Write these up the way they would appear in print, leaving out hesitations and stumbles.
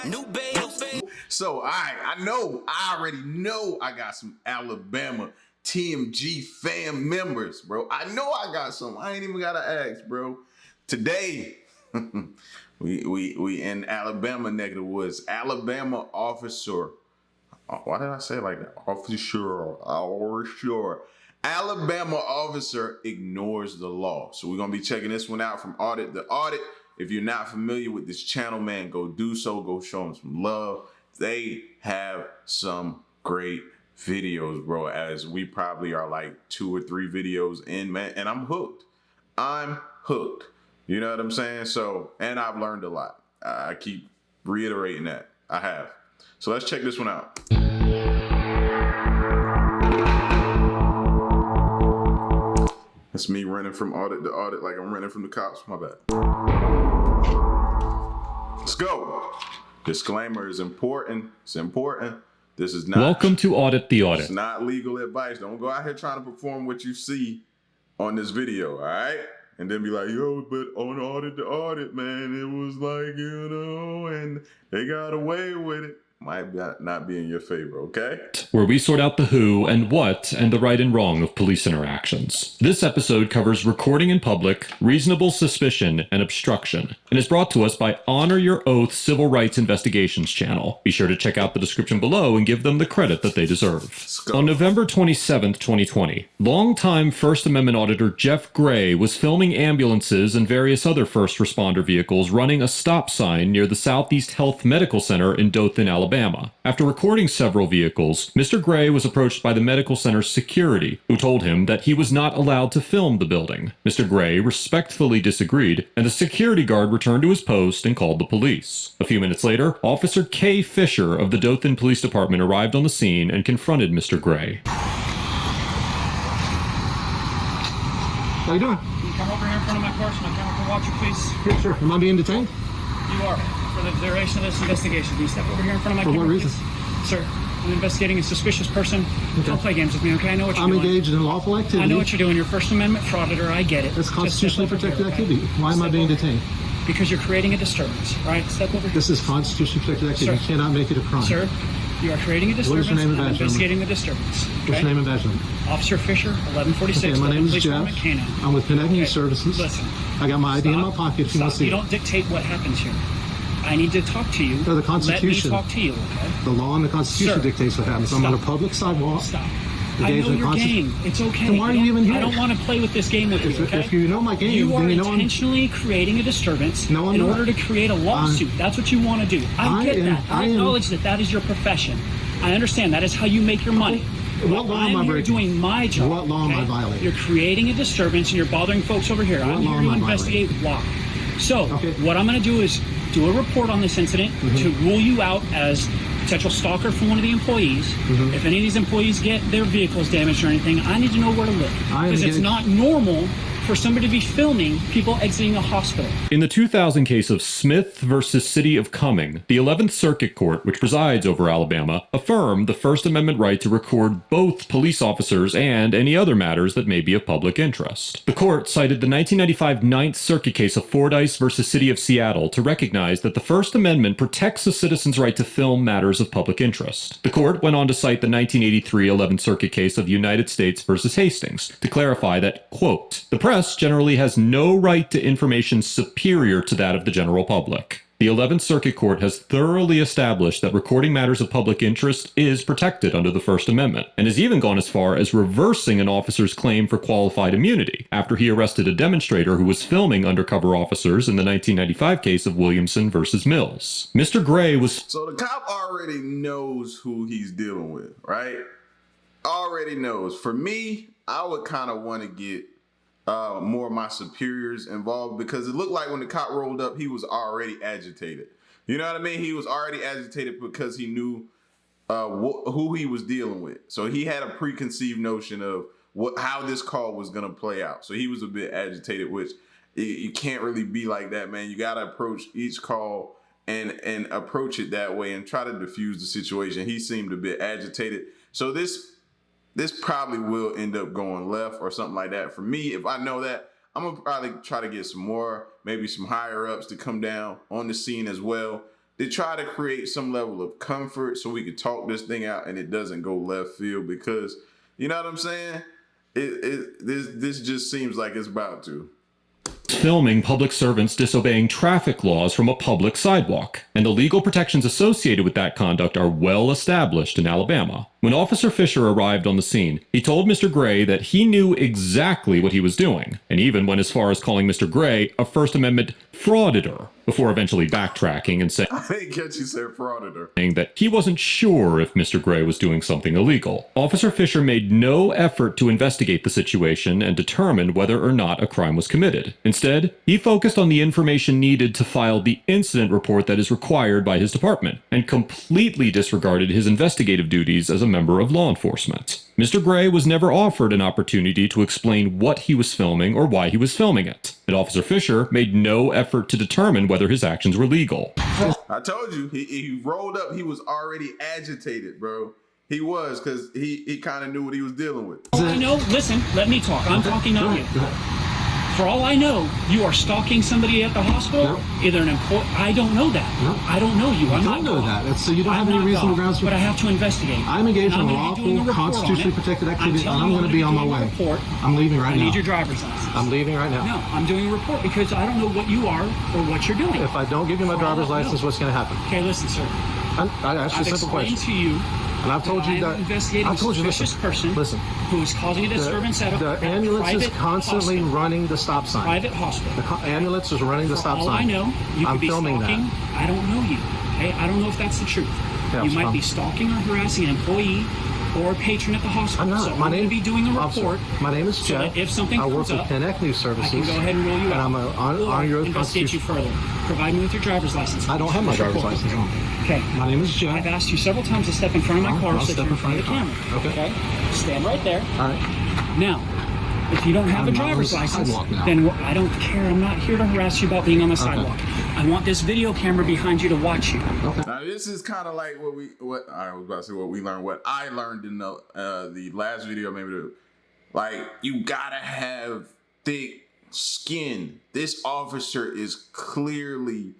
new babe. So, all right, I already know I got some Alabama TMG fam members, bro. I know I got some. I ain't even gotta ask, bro. Today, we in Alabama neck of the woods. Alabama officer. Why did I say it like that? Officer. Alabama officer ignores the law. So we're gonna be checking this one out from Audit the Audit. If you're not familiar with this channel, man, go do so. Go show them some love. They have some great videos, bro, as we probably are like 2 or 3 videos in, man, and I'm hooked. You know what I'm saying? So, and I've learned a lot. I keep reiterating that. I have. So let's check this one out. It's me running from audit to audit like I'm running from the cops. My bad. Let's go. Disclaimer is important. It's important. This is not. Welcome to Audit the Audit. It's not legal advice. Don't go out here trying to perform what you see on this video, all right? And then be like, yo, but on Audit the Audit, man, it was like, you know, and they got away with it. Might not be in your favor, okay? Where we sort out the who and what and the right and wrong of police interactions. This episode covers recording in public, reasonable suspicion, and obstruction, and is brought to us by Honor Your Oath Civil Rights Investigations channel. Be sure to check out the description below and give them the credit that they deserve. On November 27th, 2020, longtime First Amendment auditor Jeff Gray was filming ambulances and various other first responder vehicles running a stop sign near the Southeast Health Medical Center in Dothan, Alabama. After recording several vehicles, Mr. Gray was approached by the medical center's security, who told him that he was not allowed to film the building. Mr. Gray respectfully disagreed, and the security guard returned to his post and called the police. A few minutes later, Officer Kay Fisher of the Dothan Police Department arrived on the scene and confronted Mr. Gray. How you doing? Can you come over here in front of my car so my camera can watch you, please? Yeah, sure. Am I being detained? You are. For the duration of this investigation. Can you step over here in front of my camera, For what reason? please? Sir, I'm investigating a suspicious person. Okay. Don't play games with me, okay? I know what you're doing. I'm engaged in lawful activity. I know what you're doing. You're First Amendment frauditor. I get it. That's constitutionally protected activity. Why am I being detained? Because you're creating a disturbance. All right, step over here. This is constitutionally protected activity. Sir. You cannot make it a crime. Sir, you are creating a disturbance. What is your name and I'm badge investigating the disturbance. Okay? What's your name and badge number? Officer Fisher, 1146. Okay, my name is Police Jeff. Department, K9. I'm with Connect News Okay, Services. listen. I got my ID in my Stop. pocket if you want to see You it. don't dictate what happens here. I need to talk to you. No, the Constitution. Let me talk to you, okay? The law and the Constitution Sir. dictates what happens. I'm on a public sidewalk. Stop. I Engaged know in your game. It's okay. Then why are you even here? I don't want to play with this game with you, okay? If you know my game, you are then you know I'm... intentionally creating a disturbance No, I'm in not. order to create a lawsuit. That's what you want to do. I get that. I am- acknowledge that that is your profession. I understand. That is how you make your money. What law am I I'm here breaking? doing my job. What law am I okay? violating? You're creating a disturbance and you're bothering folks over here. I'm law here am to I investigate why. So, Okay. what I'm going to do is do a report on this incident to rule you out as potential stalker from one of the employees. If any of these employees get their vehicles damaged or anything, I need to know where to look. Because it's not normal for somebody to be filming people exiting a hospital. In the 2000 case of Smith versus City of Cumming, the 11th Circuit Court, which presides over Alabama, affirmed the First Amendment right to record both police officers and any other matters that may be of public interest. The court cited the 1995 Ninth Circuit case of Fordyce versus City of Seattle to recognize that the First Amendment protects a citizen's right to film matters of public interest. The court went on to cite the 1983 11th Circuit case of the United States versus Hastings to clarify that, quote, the press generally has no right to information superior to that of the general public. The 11th Circuit Court has thoroughly established that recording matters of public interest is protected under the First Amendment, and has even gone as far as reversing an officer's claim for qualified immunity after he arrested a demonstrator who was filming undercover officers in the 1995 case of Williamson versus Mills. Mr. Gray was... So the cop already knows who he's dealing with, right? Already knows. For me, I would kind of want to get more of my superiors involved, because it looked like when the cop rolled up, he was already agitated. You know what I mean? He was already agitated because he knew who he was dealing with. So he had a preconceived notion of how this call was going to play out. So he was a bit agitated, which you can't really be like that, man. You got to approach each call and approach it that way and try to diffuse the situation. He seemed a bit agitated. So this probably will end up going left or something like that. For me, if I know that, I'm gonna probably try to get some more, maybe some higher ups to come down on the scene as well. To try to create some level of comfort so we can talk this thing out and it doesn't go left field, because you know what I'm saying? This just seems like it's about to. Filming public servants disobeying traffic laws from a public sidewalk, and the legal protections associated with that conduct are well established in Alabama. When Officer Fisher arrived on the scene, he told Mr. Gray that he knew exactly what he was doing, and even went as far as calling Mr. Gray a First Amendment frauditor, before eventually backtracking and saying I didn't catch you said frauditor. that he wasn't sure if Mr. Gray was doing something illegal. Officer Fisher made no effort to investigate the situation and determine whether or not a crime was committed. Instead, he focused on the information needed to file the incident report that is required by his department, and completely disregarded his investigative duties as a member of law enforcement. Mr. Gray was never offered an opportunity to explain what he was filming or why he was filming it, and Officer Fisher made no effort to determine whether his actions were legal. I told you, he rolled up, he was already agitated, bro. He was, because he kind of knew what he was dealing with. I know, listen, let me talk. I'm talking, not you. For all I know, you are stalking somebody at the hospital, either an employee. I don't know that. I don't know you. I'm don't not know God. that. So you don't I'm have any not reasonable God, grounds for- But I have to investigate. I'm engaged And in I'm gonna be doing a lawful, report on constitutionally it. protected activity, telling and I'm you going to be on my doing a way. report. I'm leaving right I now. need your driver's license. I'm leaving right now. No, I'm doing a report because I don't know what you are or what you're doing. If I don't give you my For all driver's I know. license, what's going to happen? Okay, listen, sir. I asked you I've a simple explained question. to you And I've told you I am that. investigating I've told you, a suspicious person listen. who is causing a disturbance at a The ambulance is private constantly hospital. running the stop sign. Private hospital. The ambulance is running the For stop all sign. I know, you I'm could be filming stalking. that. I don't know you. Okay? I don't know if that's the truth. Yeah, you might fine. be stalking or harassing an employee or a patron at the hospital. I'm not. So My I'm going name to be doing a Officer, report. My name is so Jeff. that if something I work comes with up, Connect News Services. I can go ahead and roll you and out. I'm on your investigate you further. Provide me with your driver's license. I don't have my driver's Report. license on. Okay. My name is Jeff. I've asked you several times to step in front of my car I'll so that step you're in front of the of camera. your car. Okay. Stand right there. All right. Now, if you don't have I'm a not on driver's the license, sidewalk now. then I don't care. I'm not here to harass you about being on the sidewalk. I want this video camera behind you to watch you. Now this is kind of like what I was about to say. What we learned, what I learned in the last video, like you gotta have thick skin. This officer is clearly,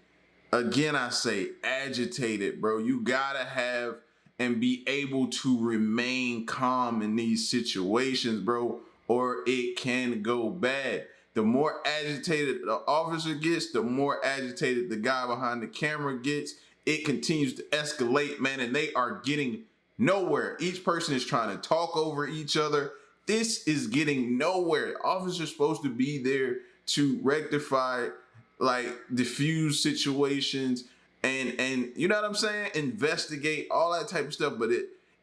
again, I say agitated, bro. You gotta have and be able to remain calm in these situations, bro, or it can go bad. The more agitated the officer gets, the more agitated the guy behind the camera gets. It continues to escalate, man, and they are getting nowhere. Each person is trying to talk over each other. This is getting nowhere. The officer's supposed to be there to rectify, like, diffuse situations and you know what I'm saying? Investigate all that type of stuff. But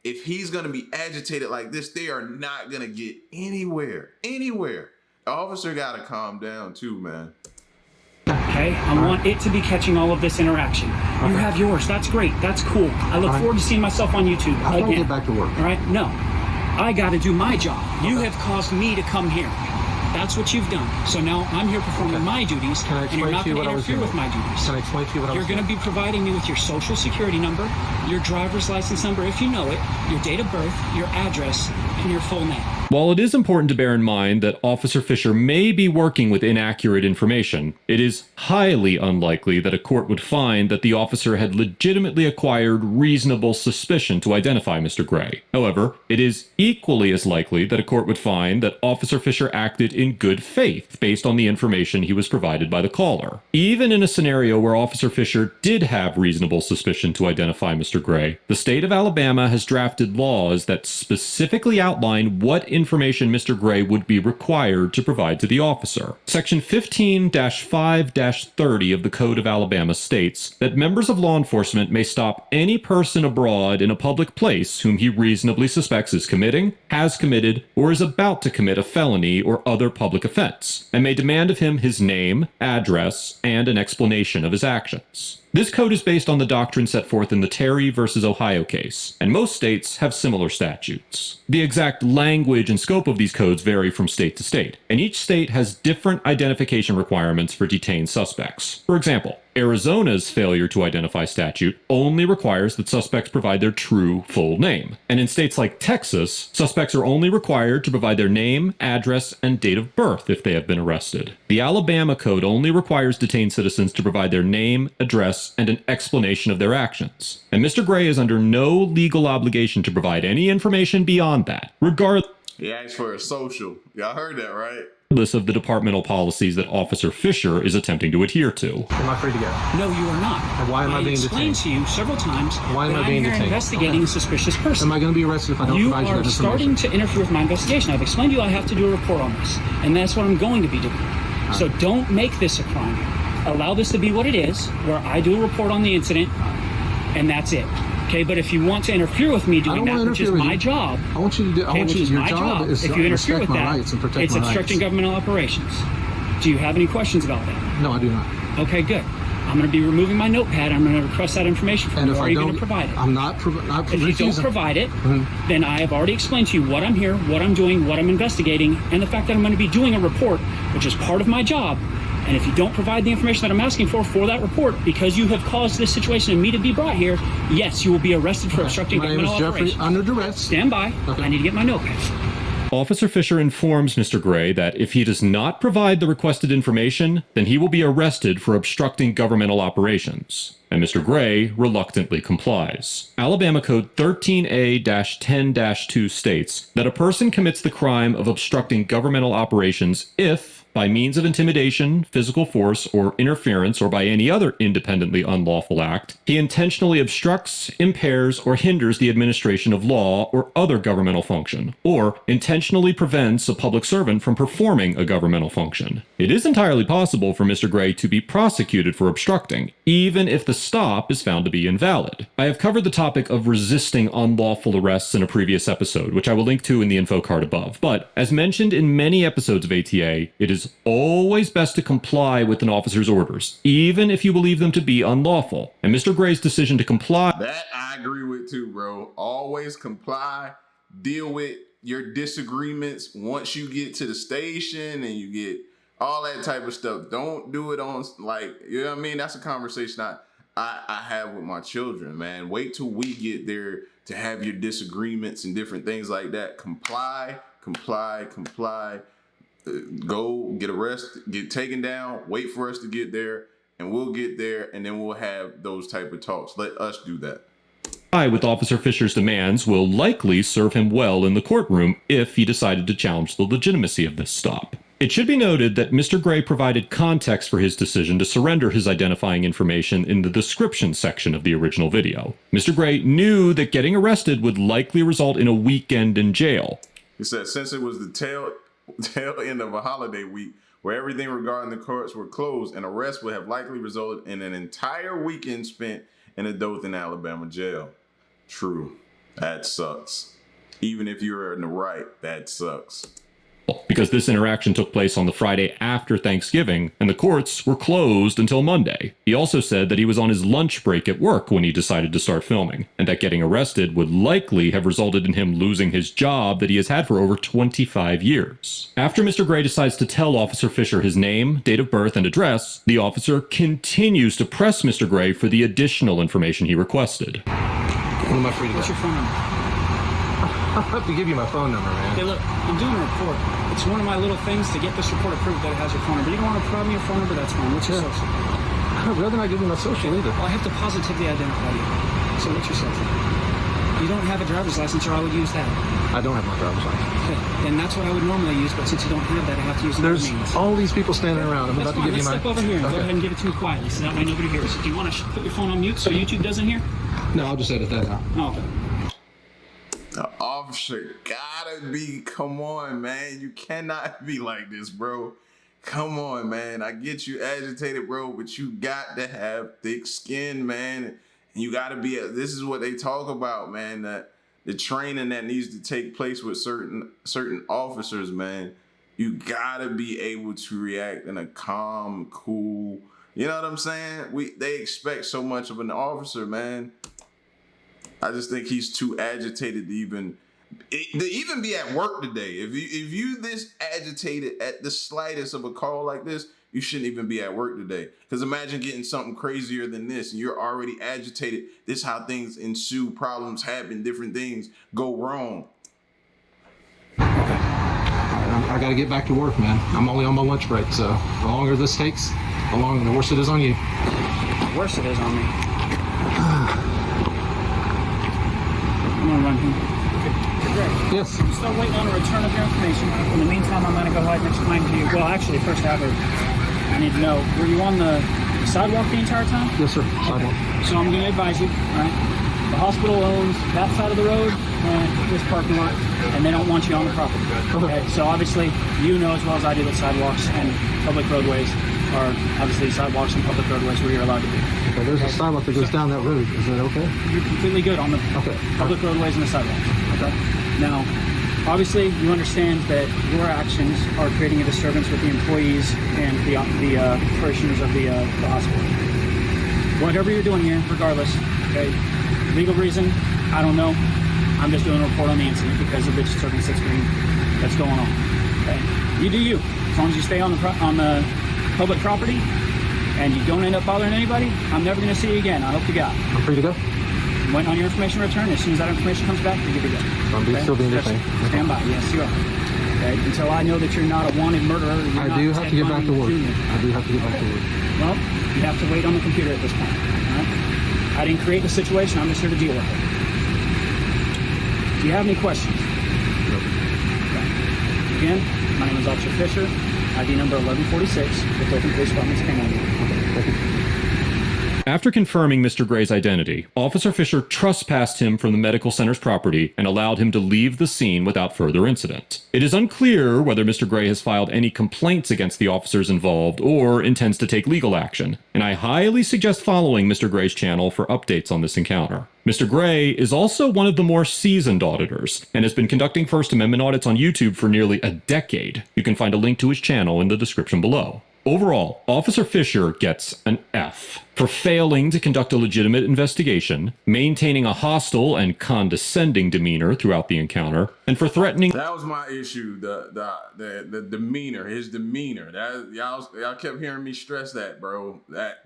if he's gonna be agitated like this, they are not gonna get anywhere. The officer gotta calm down too, man. Okay? I want it to be catching all of this interaction. You have yours. That's great. That's cool. I look forward to seeing myself on YouTube I want to again. get back to work. All right? No. I got to do my job. You have caused me to come here. That's what you've done. So now I'm here performing my duties, Can I and you're explain not to you going what to I was interfere doing? with my duties. Can I explain to you what I was You're going to doing? be providing me with your social security number, your driver's license number, if you know it, your date of birth, your address, and your full name. While it is important to bear in mind that Officer Fisher may be working with inaccurate information, it is highly unlikely that a court would find that the officer had legitimately acquired reasonable suspicion to identify Mr. Gray. However, it is equally as likely that a court would find that Officer Fisher acted in good faith based on the information he was provided by the caller. Even in a scenario where Officer Fisher did have reasonable suspicion to identify Mr. Gray, the state of Alabama has drafted laws that specifically outline what information Mr. Gray would be required to provide to the officer. Section 15-5-30 of the Code of Alabama states that members of law enforcement may stop any person abroad in a public place whom he reasonably suspects is committing, has committed, or is about to commit a felony or other public offense, and may demand of him his name, address, and an explanation of his actions. This code is based on the doctrine set forth in the Terry v. Ohio case, and most states have similar statutes. The exact language language and scope of these codes vary from state to state, and each state has different identification requirements for detained suspects. For example, Arizona's failure to identify statute only requires that suspects provide their true full name. And in states like Texas, suspects are only required to provide their name, address, and date of birth if they have been arrested. The Alabama code only requires detained citizens to provide their name, address, and an explanation of their actions. And Mr. Gray is under no legal obligation to provide any information beyond that, regardless He asked for a social. Y'all heard that, right? of the departmental policies that Officer Fisher is attempting to adhere to. Am I free to go? No, you are not. And why am I being explained detained? to you several times Why am that I being I'm here detained? investigating a suspicious person. Am I going to be arrested if I don't You provide you are that starting information? to interfere with my investigation. I've explained to you I have to do a report on this, and that's what I'm going to be doing. So don't make this a crime. Allow this to be what it is, where I do a report on the incident, and that's it. Okay, but if you want to interfere with me doing that, which is my job, I want you to do. I want which you. is Your my job, is if to you interfere respect with my that, rights and protect it's my obstructing rights. governmental operations. Do you have any questions about that? No, I do not. Okay, good. I'm going to be removing my notepad. I'm going to request that information from And you. if Are I you going don't, to provide it? I'm not. Not If you don't refusing. provide it, then I have already explained to you what I'm here, what I'm doing, what I'm investigating, and the fact that I'm going to be doing a report, which is part of my job. And if you don't provide the information that I'm asking for that report, because you have caused this situation and me to be brought here, yes, you will be arrested for obstructing My name is governmental Jeffrey. operations. Under duress. Stand by. Okay. I need to get my notepad. Officer Fisher informs Mr. Gray that if he does not provide the requested information, then he will be arrested for obstructing governmental operations. And Mr. Gray reluctantly complies. Alabama Code 13A-10-2 states that a person commits the crime of obstructing governmental operations if, by means of intimidation, physical force, or interference, or by any other independently unlawful act, he intentionally obstructs, impairs, or hinders the administration of law or other governmental function, or intentionally prevents a public servant from performing a governmental function. It is entirely possible for Mr. Gray to be prosecuted for obstructing, even if the stop is found to be invalid. I have covered the topic of resisting unlawful arrests in a previous episode, which I will link to in the info card above, but as mentioned in many episodes of ATA, it is always best to comply with an officer's orders, even if you believe them to be unlawful. And Mr. Gray's decision to comply That I agree with too, bro. Always comply. Deal with your disagreements once you get to the station and you get all that type of stuff. Don't do it on, like, you know what I mean? That's a conversation I have with my children, man. Wait till we get there to have your disagreements and different things like that. Comply. Go get arrested, get taken down, wait for us to get there, and we'll get there, and then we'll have those type of talks. Let us do that. with Officer Fisher's demands will likely serve him well in the courtroom if he decided to challenge the legitimacy of this stop. It should be noted that Mr. Gray provided context for his decision to surrender his identifying information in the description section of the original video. Mr. Gray knew that getting arrested would likely result in a weekend in jail. He said since it was the tail end of a holiday week where everything regarding the courts were closed, an arrest would have likely resulted in an entire weekend spent in a Dothan, Alabama jail. True. That sucks. Even if you're in the right, that sucks. Because this interaction took place on the Friday after Thanksgiving, and the courts were closed until Monday. He also said that he was on his lunch break at work when he decided to start filming, and that getting arrested would likely have resulted in him losing his job that he has had for over 25 years. After Mr. Gray decides to tell Officer Fisher his name, date of birth, and address, the officer continues to press Mr. Gray for the additional information he requested. When am I free to go? What's your phone number? I have to give you my phone number, man. Hey, look, I'm doing a report. It's one of my little things to get this report approved that it has your phone number. You don't want to provide me your phone number, that's fine. What's your Yeah. social? I'd rather not give you my social either. Well, I have to positively identify you. So what's your social? You don't have a driver's license, or I would use that. I don't have my driver's license. Okay, then that's what I would normally use, but since you don't have that, I have to use There's the means. all these people standing around. I'm That's about to fine. give you Let's my. step over here and go Okay. ahead and give it to me quietly, so that way nobody hears. Do you want to put your phone on mute so YouTube doesn't hear? No, I'll just edit that out. Oh, okay. The officer gotta be, come on, man. You cannot be like this, bro. Come on, man. I get you agitated, bro, but you got to have thick skin, man. And you gotta be, this is what they talk about, man, that the training that needs to take place with certain officers, man. You gotta be able to react in a calm, cool, you know what I'm saying? They expect so much of an officer, man. I just think he's too agitated to even To even be at work today, if you this agitated at the slightest of a call like this, you shouldn't even be at work today. Because imagine getting something crazier than this, and you're already agitated. This is how things ensue, problems happen, different things go wrong. I got to get back to work, man. I'm only on my lunch break, so the longer this takes, the worse it is on you. The worse it is on me. I'm gonna run here. Yes. I'm still waiting on a return of your information. In the meantime, I'm going to go ahead and explain to you. Well, actually, first I need to know, were you on the sidewalk the entire time? Yes, sir. Sidewalk. So I'm going to advise you, all right? The hospital owns that side of the road and this parking lot, and they don't want you on the property. Okay? So obviously, you know as well as I do that sidewalks and public roadways are obviously sidewalks and public roadways where you're allowed to be. Okay, there's a sidewalk that goes down that road. Is that okay? You're completely good on the public roadways and the sidewalks. Okay. Now, obviously, you understand that your actions are creating a disturbance with the employees and the parishioners of the hospital. Whatever you're doing here, regardless, okay, legal reason, I don't know. I'm just doing a report on the incident because of the disturbance that's going on. Okay, you do you. As long as you stay on the public property and you don't end up bothering anybody, I'm never going to see you again. I hope to God. I'm free to go. Waiting on your information return. As soon as that information comes back, you're good to go. So I'm still being detained. Stand by. Yes, you are. Okay. Until I know that you're not a wanted murderer. I do have to get back to work. I do have to get back to work. Well, you have to wait on the computer at this point. All right? I didn't create the situation. I'm just here to deal with it. Do you have any questions? No. Okay. Again, my name is Officer Fisher. ID number 1146. The Dothan Police Department's Canine. Okay. Thank you. After confirming Mr. Gray's identity, Officer Fisher trespassed him from the medical center's property and allowed him to leave the scene without further incident. It is unclear whether Mr. Gray has filed any complaints against the officers involved or intends to take legal action, and I highly suggest following Mr. Gray's channel for updates on this encounter. Mr. Gray is also one of the more seasoned auditors and has been conducting First Amendment audits on YouTube for nearly a decade. You can find a link to his channel in the description below. Overall, Officer Fisher gets an F for failing to conduct a legitimate investigation, maintaining a hostile and condescending demeanor throughout the encounter, and for threatening— That was my issue, the demeanor, his demeanor. That y'all kept hearing me stress that, bro. That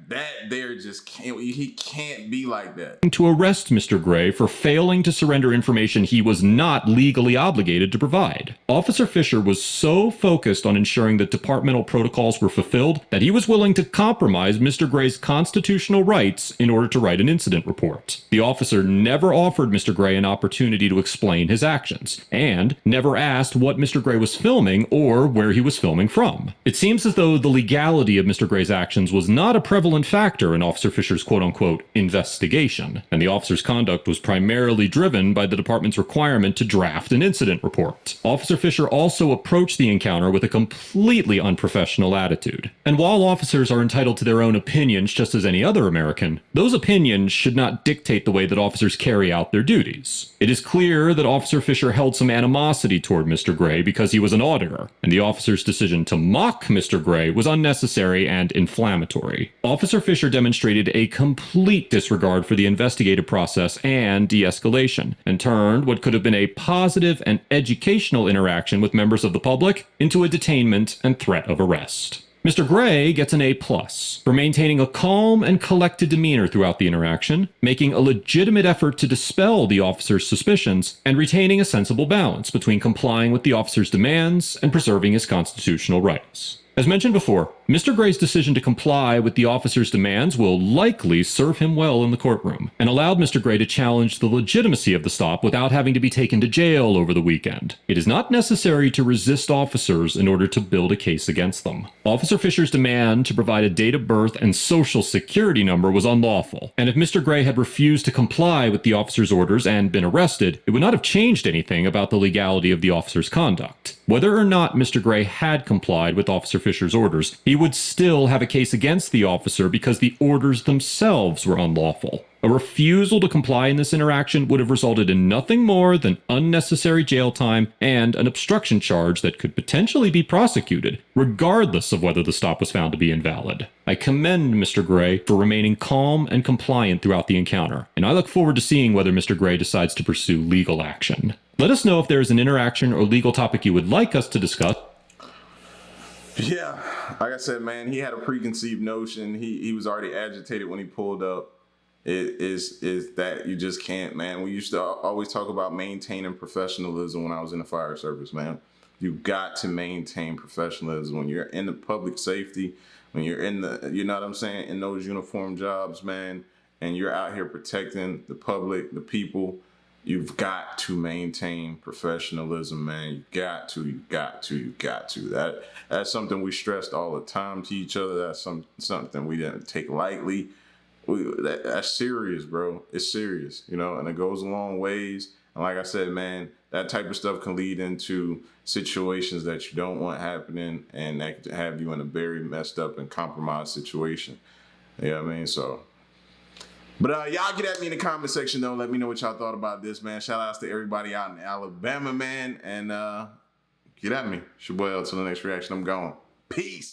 there just can't, he can't be like that. to arrest Mr. Gray for failing to surrender information he was not legally obligated to provide. Officer Fisher was so focused on ensuring that departmental protocols were fulfilled that he was willing to compromise Mr. Gray's constitutional rights in order to write an incident report. The officer never offered Mr. Gray an opportunity to explain his actions, and never asked what Mr. Gray was filming or where he was filming from. It seems as though the legality of Mr. Gray's actions was not a prevalent factor in Officer Fisher's quote-unquote investigation, and the officer's conduct was primarily driven by the department's requirement to draft an incident report. Officer Fisher also approached the encounter with a completely unprofessional attitude. And while officers are entitled to their own opinions just as any other American, those opinions should not dictate the way that officers carry out their duties. It is clear that Officer Fisher held some animosity toward Mr. Gray because he was an auditor, and the officer's decision to mock Mr. Gray was unnecessary and inflammatory. Officer Fisher demonstrated a complete disregard for the investigative process and de-escalation, and turned what could have been a positive and educational interaction with members of the public into a detainment and threat of arrest. Mr. Gray gets an A+ for maintaining a calm and collected demeanor throughout the interaction, making a legitimate effort to dispel the officer's suspicions, and retaining a sensible balance between complying with the officer's demands and preserving his constitutional rights. As mentioned before, Mr. Gray's decision to comply with the officer's demands will likely serve him well in the courtroom, and allowed Mr. Gray to challenge the legitimacy of the stop without having to be taken to jail over the weekend. It is not necessary to resist officers in order to build a case against them. Officer Fisher's demand to provide a date of birth and social security number was unlawful, and if Mr. Gray had refused to comply with the officer's orders and been arrested, it would not have changed anything about the legality of the officer's conduct. Whether or not Mr. Gray had complied with Officer Fisher's orders, he would still have a case against the officer because the orders themselves were unlawful. A refusal to comply in this interaction would have resulted in nothing more than unnecessary jail time and an obstruction charge that could potentially be prosecuted, regardless of whether the stop was found to be invalid. I commend Mr. Gray for remaining calm and compliant throughout the encounter, and I look forward to seeing whether Mr. Gray decides to pursue legal action. Let us know if there is an interaction or legal topic you would like us to discuss. Yeah, like I said, man, he had a preconceived notion. He was already agitated when he pulled up. It is that you just can't, man. We used to always talk about maintaining professionalism when I was in the fire service, man. You've got to maintain professionalism when you're in the public safety, when you're in the, you know what I'm saying, in those uniform jobs, man, and you're out here protecting the public, the people. You've got to maintain professionalism, man. You got to. That's something we stressed all the time to each other. That's something we didn't take lightly. That's serious, bro. It's serious, you know, and it goes a long ways. And like I said, man, that type of stuff can lead into situations that you don't want happening, and that could have you in a very messed up and compromised situation. You know what I mean? So. But y'all get at me in the comment section, though. Let me know what y'all thought about this, man. Shout outs to everybody out in Alabama, man. And get at me. It's your boy L. Till the next reaction. I'm gone. Peace.